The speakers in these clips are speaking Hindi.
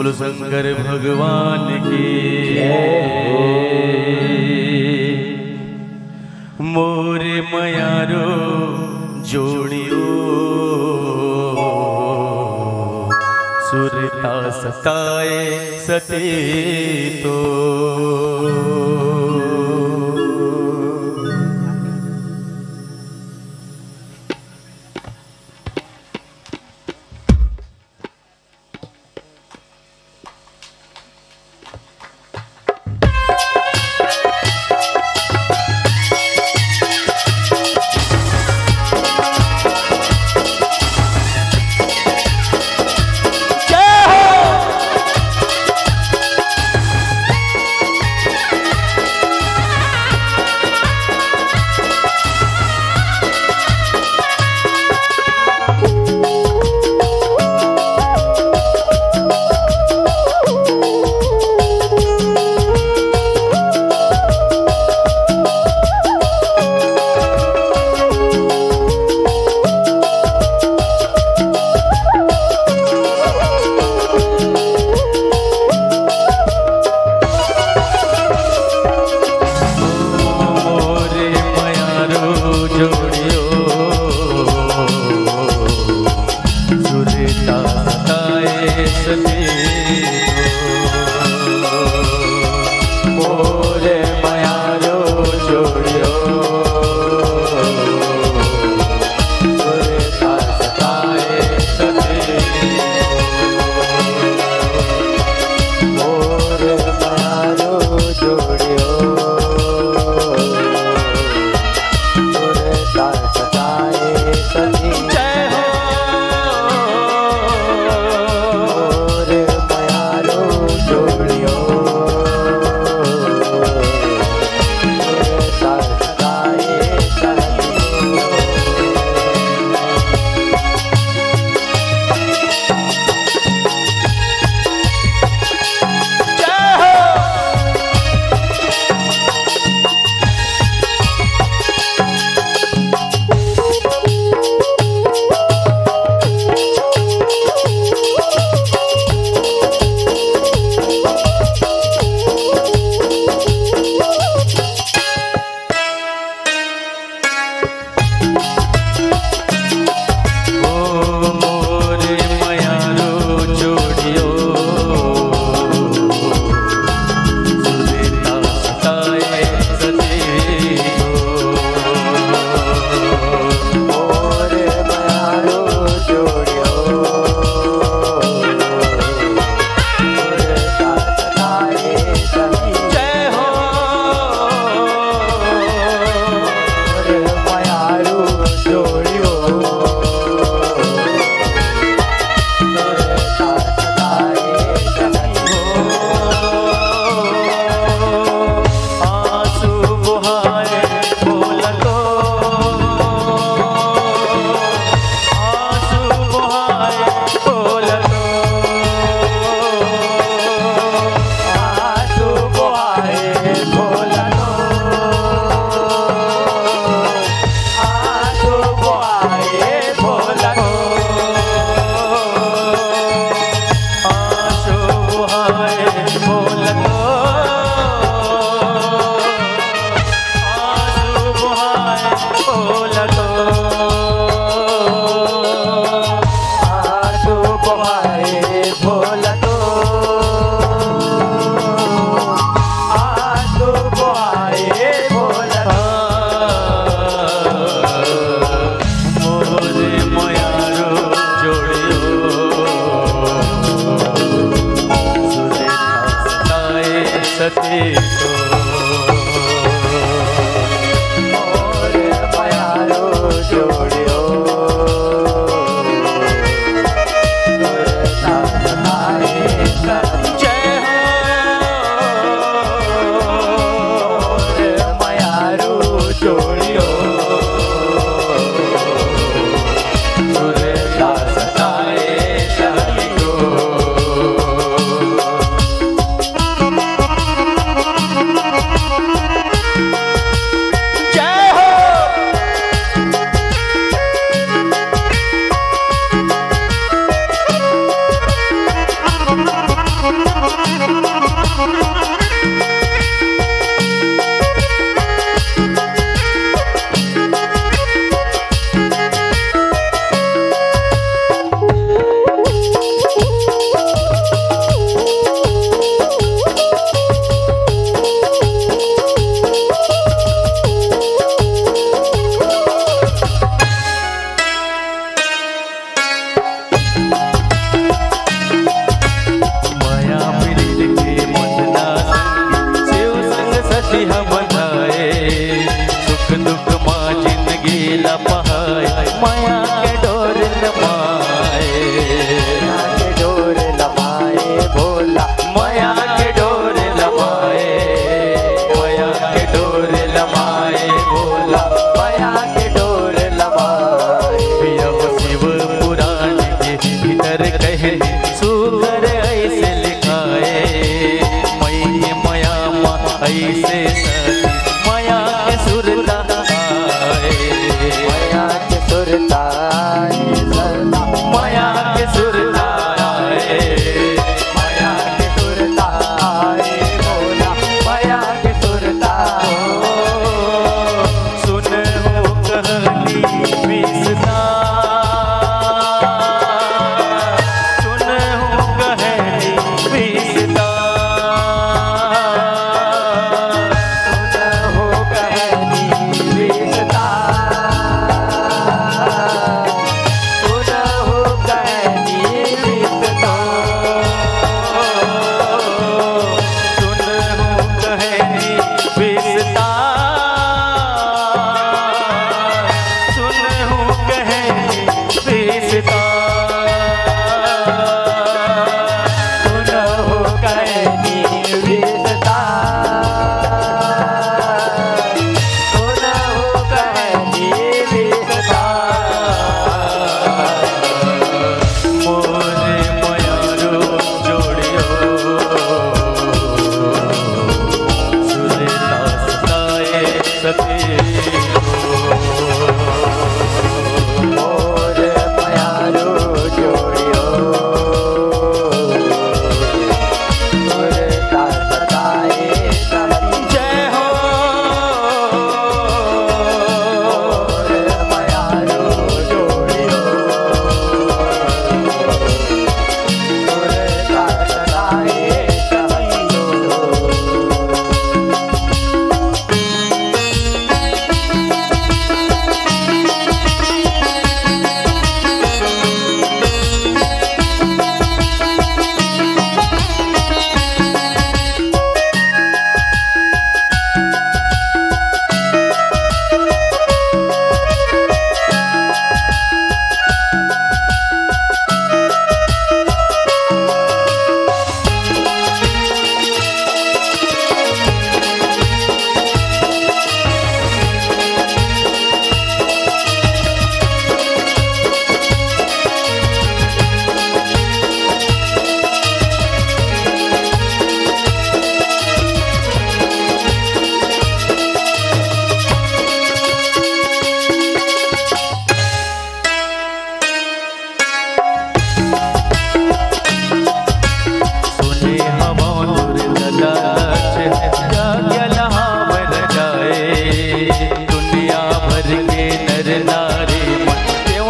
बोलो शंकर भगवान की। मोरे मयारो जोड़ियो सुरता सताए सते तो।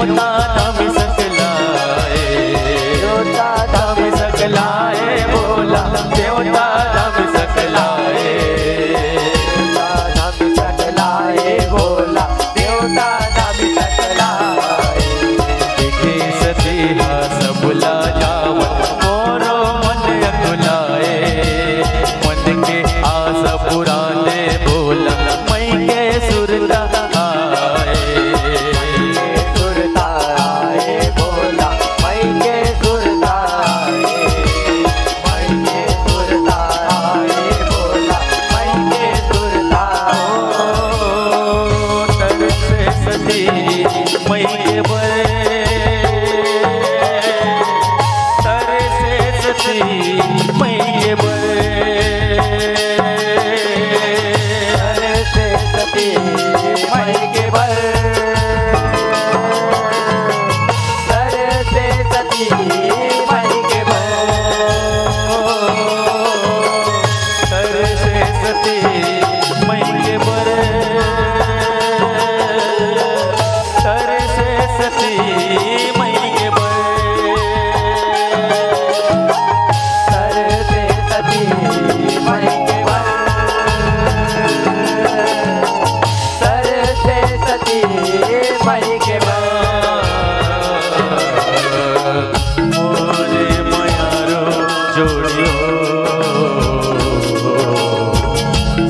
देवता धाम सकलाए, देवता धाम सकलाए बोला, देवता धाम सकलाए, देवता धाम सकलाए बोला, देवता धाम सकलाए। देखे सती सब ला जावत मोरो मन अकुलाए, मन के आस पुराने बोला मई के सुरता आए, सुरता आए बोला मई के सुरता आए, मई के सुरता आए बोला मई के सुरता। तरसे सती मई के बरे, तरसे सती मई के बरे, तरसे सती मई के बरे, तरसे सती मई के बरे, तरसे सती मई के बरे, तरसे सती मई के बरे, तरसे सती मई के बरे, तरसे सती मई के बरे। मोरे मयारो जोड़ियो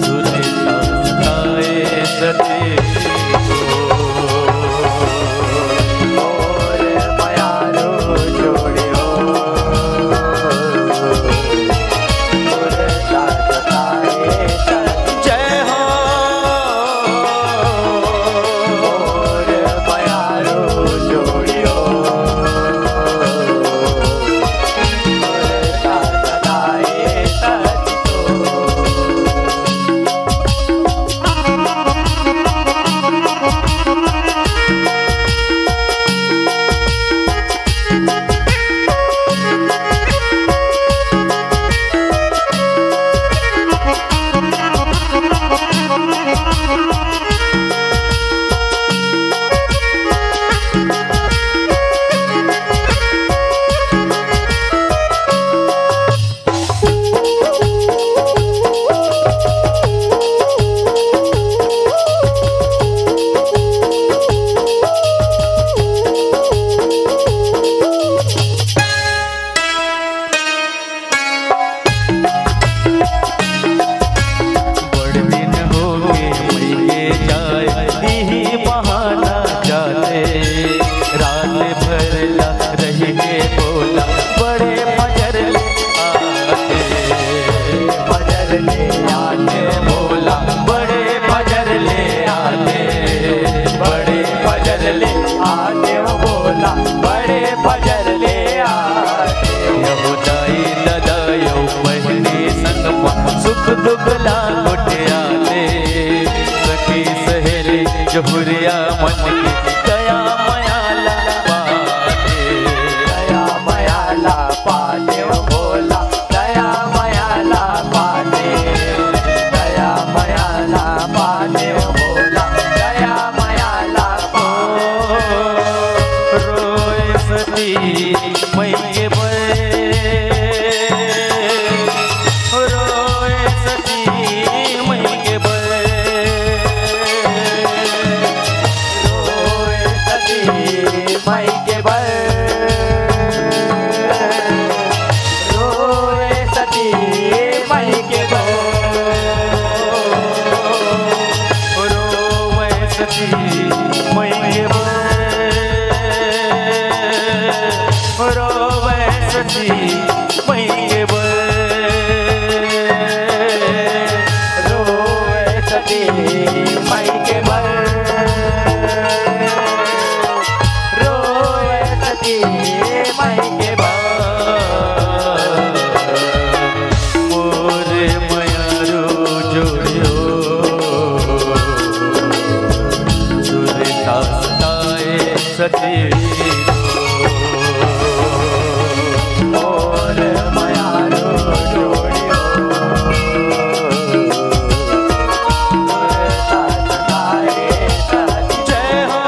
सुरता सताए सती मोरे मयारो जोड़ियो सुरता सताए सती। जय हो मोरे मयारो जोड़ियो सुरता सताए सती तो। बड़ दिन हो गए मई जाए यही बहाना जाते, रात भरला रह के बोला बड़े फजर ले आते, फजर ले आते बोला बड़े फजर ले आते, बड़े फजर ले आते वो बोला बड़े फजर ले आते। यहुदाई ददायो बहनी संग सुख दुख लाट आते, सखी सहेली जोहरिया मन की दया मयाला पाते, दया मयाला पाते वो बोला दया मयाला पाते, दया मयाला पाते वो बोला दया मयाला पाते। रोए सती मई के बरे, रोए सती मई के बरे, रोए सती मई के बरे, रोए सती मई के बरे, रोए सती मई के बरे, रोए सती मई के बरे, रोए सती मई के बरे, रोए सती मई के बरे। मोरे मयारो जोड़ियो सुरता सताए सती मोरे मयारो जोड़ियो सुरता सताए सती। जय हो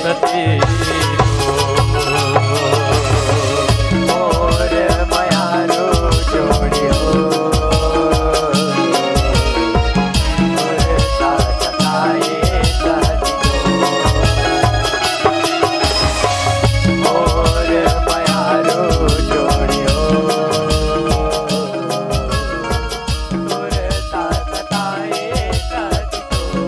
सती और मयारो जोड़ियो सुरता सताए सतियो और मयारो जोड़ियो सुरता सताए सतियो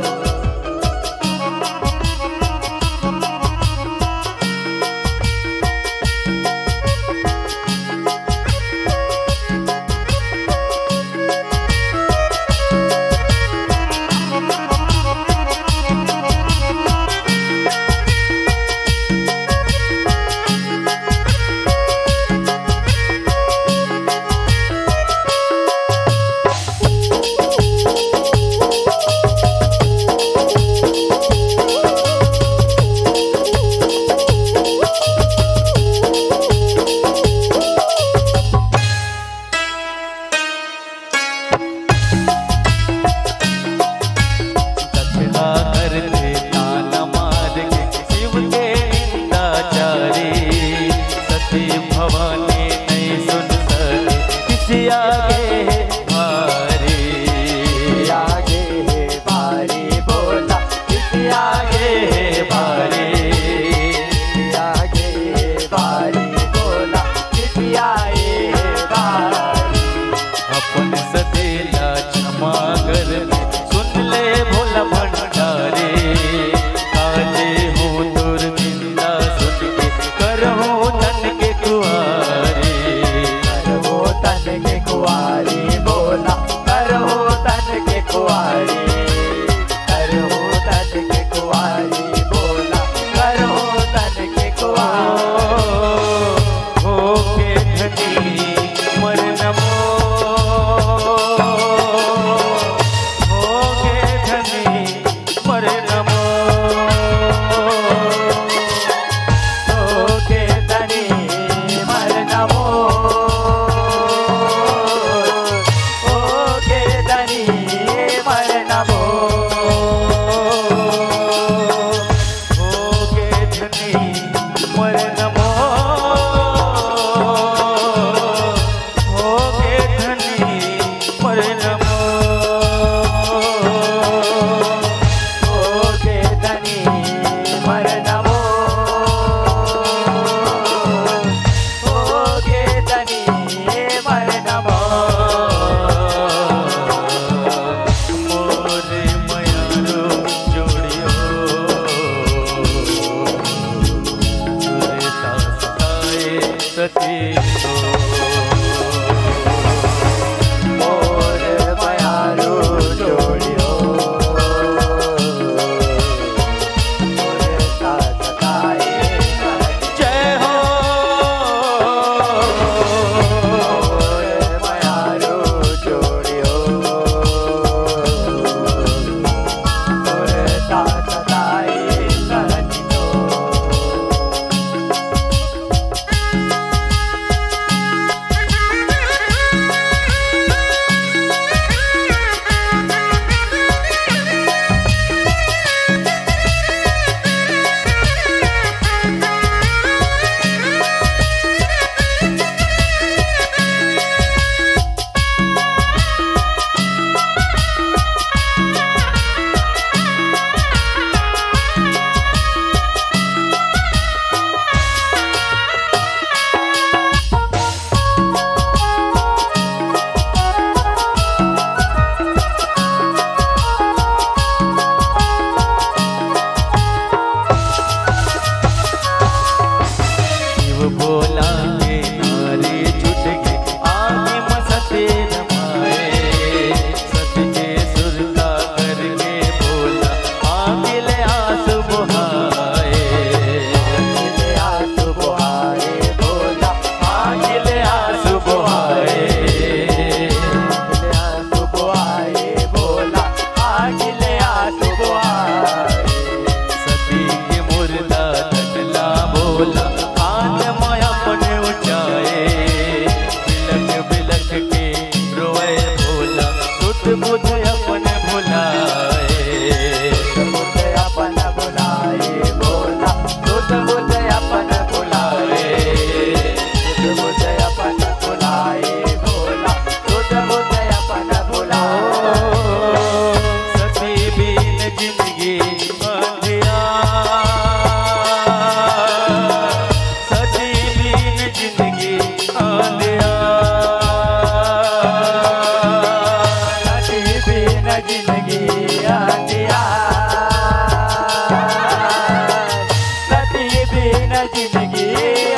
जिंदगी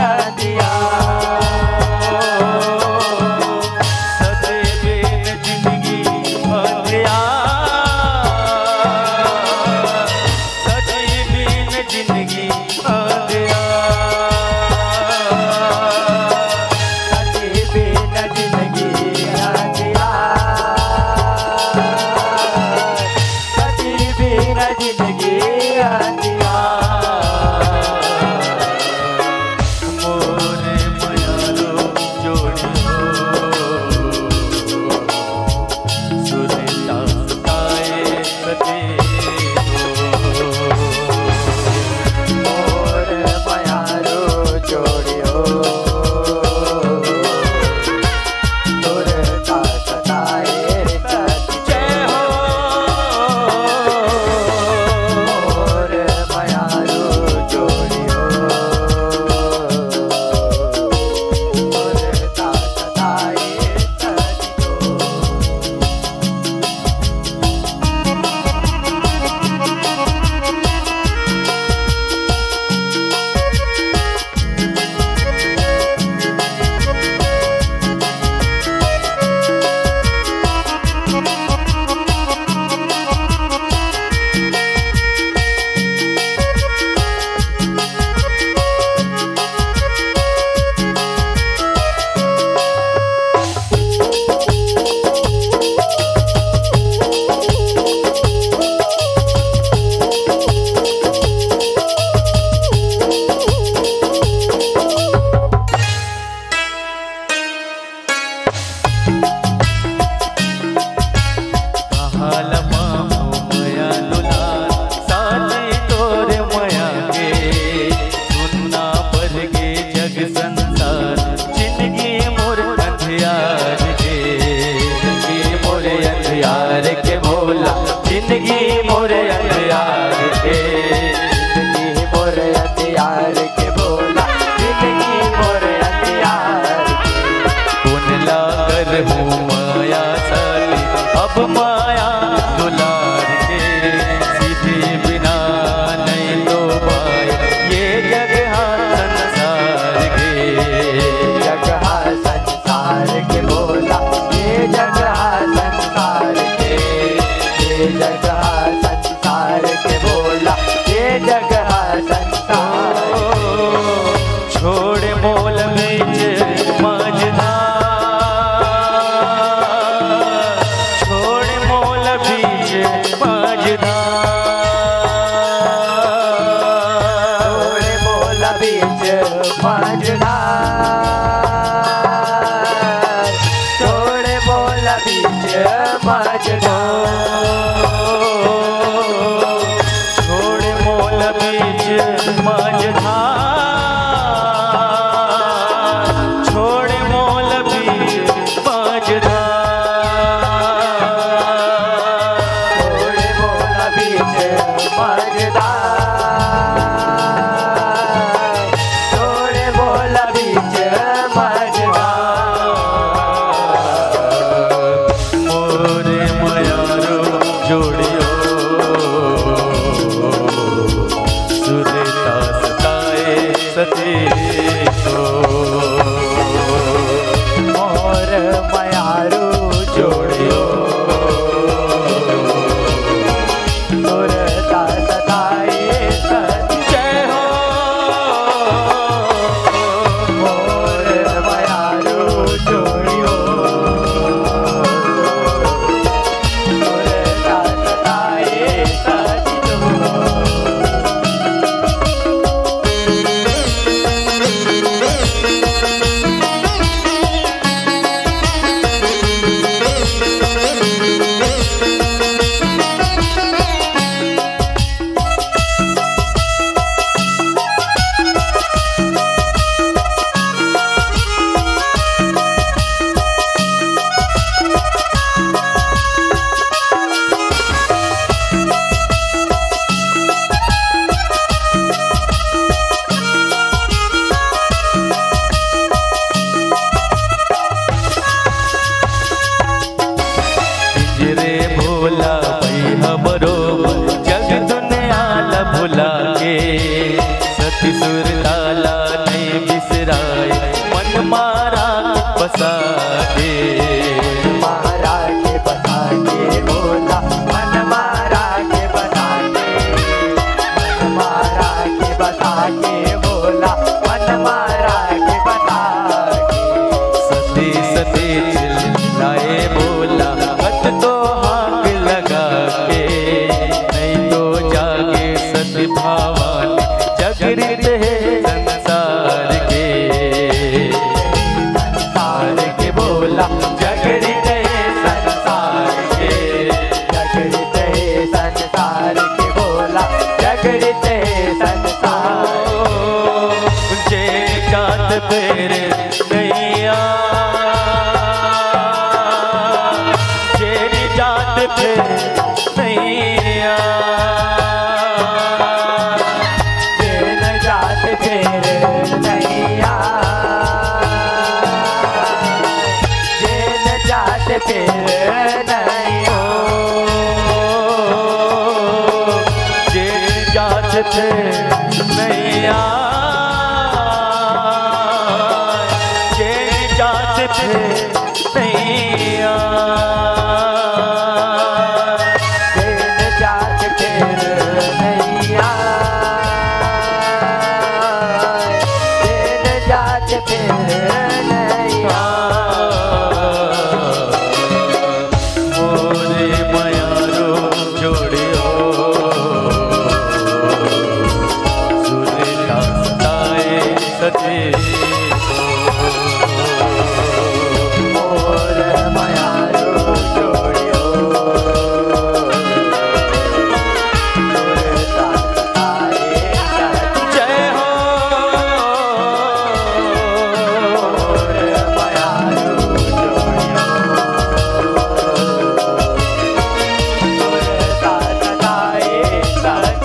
अंधिया सते बिन जिंदगी अंधिया सते बिन जिंदगी अंधिया सती बिन जिंदगी अंधिया सती बिन जिंदगी अंधिया मोरे मयारो जोड़ियो सुरता सताए सते मोर मयारो जोड़ियो सुरता सताए सती जय हो मोर मयारो जोड़ियो सुरता सताए हालमा मया दुलार साथी तोरे मया के सुनना पर गे जग संसार जिंदगी मोर अंधियार के जिंदगी मोरे अंधियार के भोला जिंदगी मोरे अंधियार के जिंदगी मोरे अंधियार के भोला जिंदगी मोरे अंधियार कुन लागर हूँ माया साथी अब माया दुलार के सीधे बिना नहीं तो पाए ये जग संसार के जगह संसार के भोला ये जगह संसार के ये जगह संसार के भोला ये जगह संसार छोड़ मोल बीच माझधार छोड़ मोल बीच माझधार छोड़े मोला बीच माझधार छोड़े मोला बीच माझधार छोड़ मोल बीच माझधार छोड़ मोल बीच माझधार छोड़े मोला बीच माझधार छोड़े मोला बीच माझधार मोरे मयारो जोड़ियो सुरता सताए सते तो मोर मयारू जोड़ियो सुरता सताए सती जय हो मोर मयारू जोड़ियो सुरता सताए सती जागृत है संसार के, संसार के बोला जागृत है संसार के, जागृत है संसार के बोला जागृत है संसार। जे जात फेर नैया, जे जात फेर नैया, जेन जात फेर नैया, जेन जात फेर नैया, जे जात फेर नैया, जे जात फेर नैया, जेन जात फेर नैया, जेन जात फेर नैया। मोरे मयारो जोड़ियो सुरता सताए सते मोर मयारो जोड़ियो सुरता सताए सते। जय हो मोर मयारो जोड़ियो सुरता सताए सते।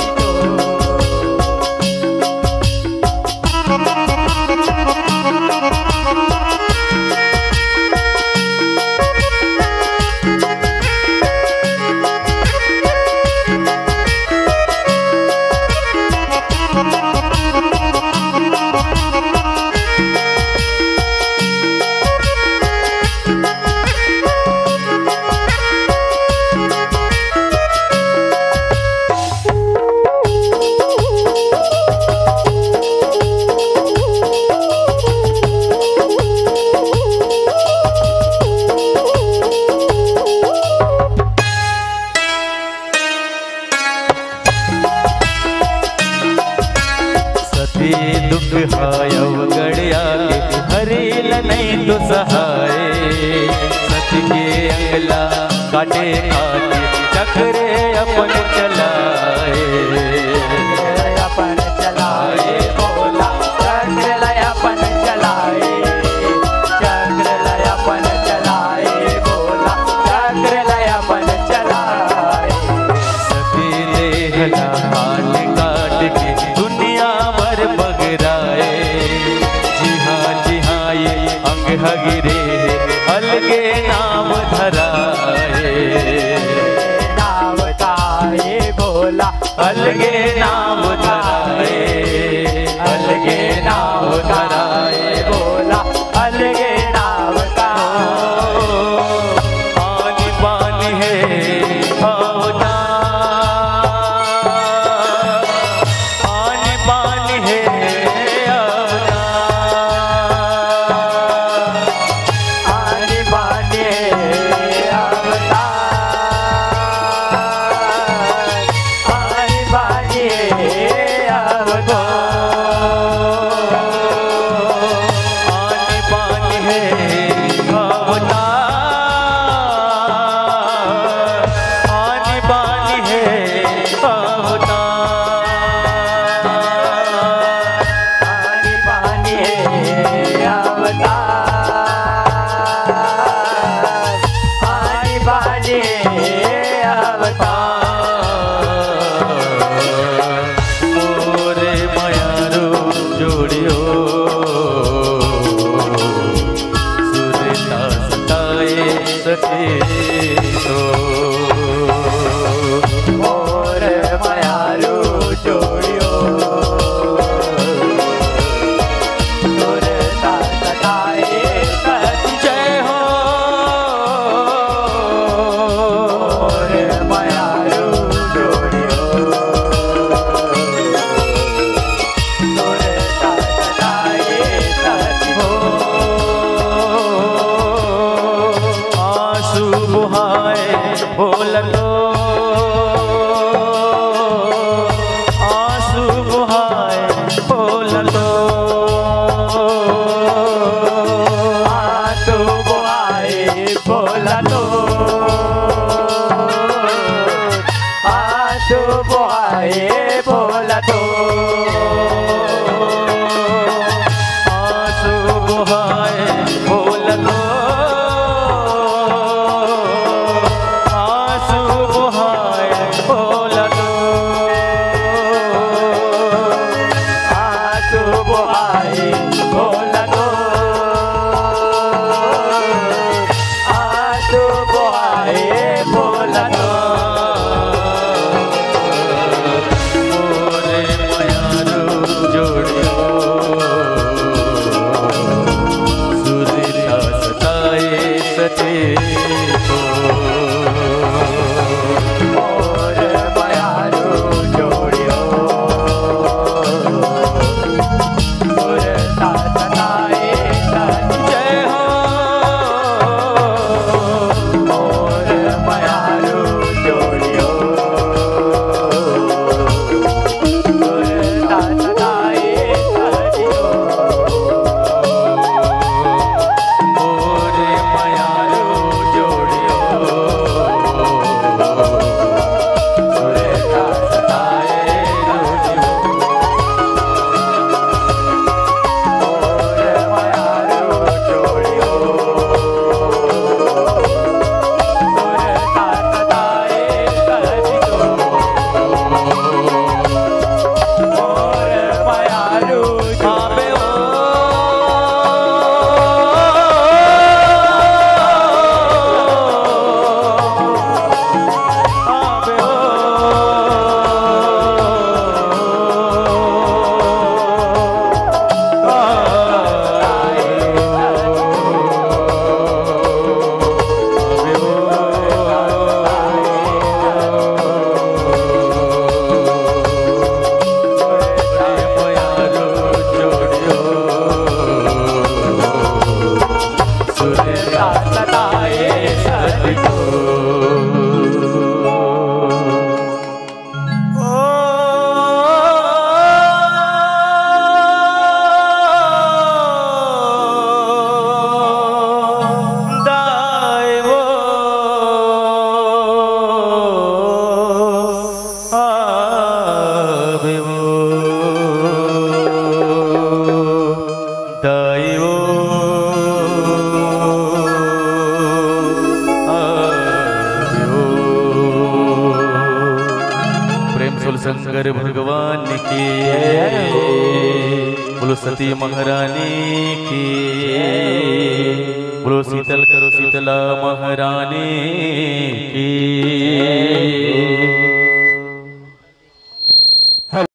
सती दुख हायव गड़िया के हरिल नहीं तो सहाय, सत के अंगला काटे खाते चक्रे अपन चलाए, अपन चलाए बोला चक्र लय अपन चलाए, चक्र लय अपन चलाए बोला चक्र लय अपन चलाए। सती देहला हाल काट के दुनिया भर बगराए, जी हाँ ये अंग हगिरे अलगे नाम धराए, नाम ताए बोला अलगे नाम धराए, अलगे नाम धराए बोला अलगे नाम का। पानी पानी है अवतार, पानी पानी है अवतार, आने बाने अवतार, आने बाने अवतार, शंकर भगवान की, बोलो सती महारानी की, बोलो शीतल करो शीतला महारानी की।